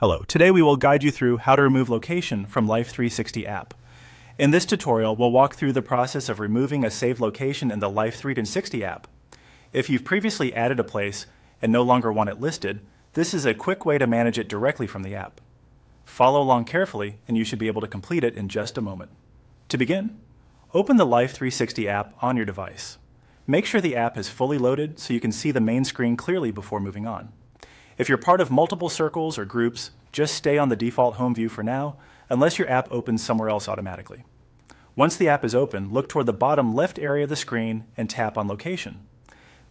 Hello, today we will guide you through how to remove location from Life360 app. In this tutorial, we'll walk through the process of removing a saved location in the Life360 app. If you've previously added a place and no longer want it listed, this is a quick way to manage it directly from the app. Follow along carefully and you should be able to complete it in just a moment. To begin, open the Life360 app on your device. Make sure the app is fully loaded so you can see the main screen clearly before moving on. If you're part of multiple circles or groups, just stay on the default home view for now, unless your app opens somewhere else automatically. Once the app is open, look toward the bottom left area of the screen and tap on Location.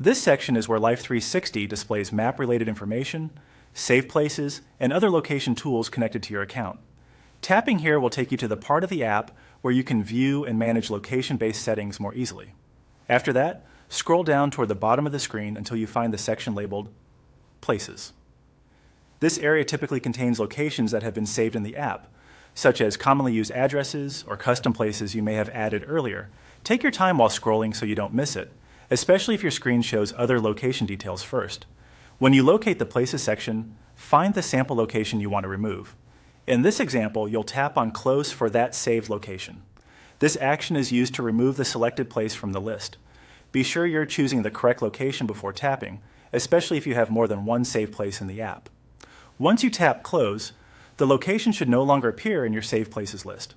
This section is where Life360 displays map-related information, save places, and other location tools connected to your account. Tapping here will take you to the part of the app where you can view and manage location-based settings more easily. After that, scroll down toward the bottom of the screen until you find the section labeled Places. This area typically contains locations that have been saved in the app, such as commonly used addresses or custom places you may have added earlier. Take your time while scrolling so you don't miss it, especially if your screen shows other location details first. When you locate the Places section, find the sample location you want to remove. In this example, you'll tap on Close for that saved location. This action is used to remove the selected place from the list. Be sure you're choosing the correct location before tapping, especially if you have more than one saved place in the app. Once you tap Close, the location should no longer appear in your Saved Places list.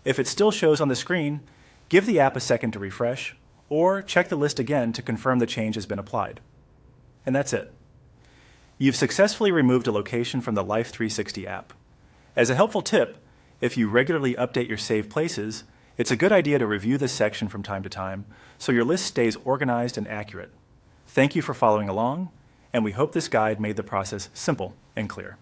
If it still shows on the screen, give the app a second to refresh, or check the list again to confirm the change has been applied. And that's it. You've successfully removed a location from the Life360 app. As a helpful tip, if you regularly update your saved places, it's a good idea to review this section from time to time so your list stays organized and accurate. Thank you for following along, and we hope this guide made the process simple and clear.